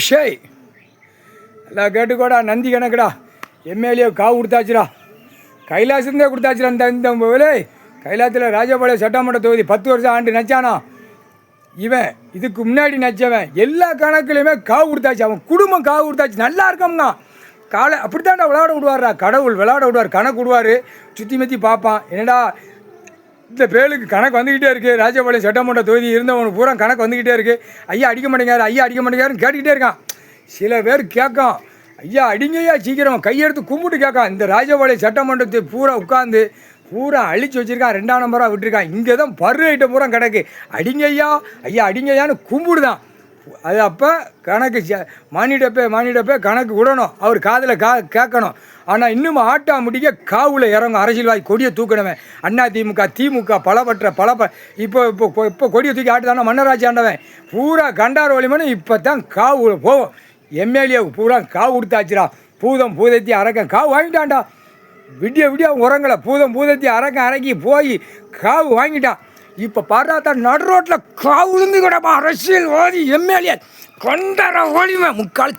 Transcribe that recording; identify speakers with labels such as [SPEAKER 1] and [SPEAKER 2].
[SPEAKER 1] ஷேய் எல்லாம் கேட்டுக்கோடா. நந்தி கணக்குடா. எம்எல்ஏ காவு கொடுத்தாச்சுடா. கைலாசந்தே கொடுத்தாச்சுடா. இந்த வேலை கைலாசத்தில் ராஜபாளையம் சட்டமன்ற தொகுதி 10 வருஷம் ஆண்டு நச்சானா இவன். இதுக்கு முன்னாடி நச்சவன் எல்லா கணக்குலையுமே காவு கொடுத்தாச்சு. அவன் குடும்பம் காவு கொடுத்தாச்சு. நல்லா இருக்கோம்னா காலை அப்படித்தான்டா விளையாட விடுவார்டா. கடவுள் விளையாட விடுவார். கணக்கு விடுவார். சுற்றி மத்தி பார்ப்பான். என்னடா இந்த பேருக்கு கணக்கு வந்துக்கிட்டே இருக்குது. ராஜபாளையம் சட்டமன்ற தொகுதி இருந்தவனுக்கு பூரா கணக்கு வந்துக்கிட்டே இருக்குது. ஐயா அடிக்க மாட்டேங்காரு, ஐயா அடிக்க மாட்டேங்காருன்னு கேட்டுக்கிட்டே இருக்கான். சில பேர் கேட்கும், ஐயா அடிங்கய்யா சீக்கிரம் கையெடுத்து கும்பிட்டு கேட்கான். இந்த ராஜபாளையம் சட்டமன்றத்தை பூரா உட்காந்து பூரா அழிச்சு வச்சுருக்கான். 2ஆம் நம்பராக விட்டுருக்கான். இங்கே தான் பரு ஐட்டம் பூரா கிடக்கு. அடிங்கய்யா ஐயா அடிங்கய்யான்னு கும்பிடுதான். அது அப்போ கணக்கு மானிடப்பே கணக்கு விடணும். அவர் காதில் கேட்கணும். ஆனால் இன்னும் ஆட்டா முடிக்க காவில் இறங்கும். அரசியல்வாதி கொடியை தூக்கணுவன். திமுக பலப்பற்ற இப்போ கொடியை தூக்கி ஆட்டுதானே மன்னராட்சி ஆண்டவன் பூரா கண்டார் வலிமனு இப்போ தான் காவு போவோம். எம்எல்ஏவுக்கு பூரா காவு கொடுத்தாச்சுடா. பூதத்தி அரக்கன் காவு வாங்கிட்டான்டா. விடிய உரங்களை பூதத்தி அரக்கி போய் காவு வாங்கிட்டான். இப்போ பாராட்டா நடு ரோட்டில் காவு விழுந்து கிடப்பா. அரசியல்வாதி எம்எல்ஏ கொண்டாட ஓடிவன் 3/4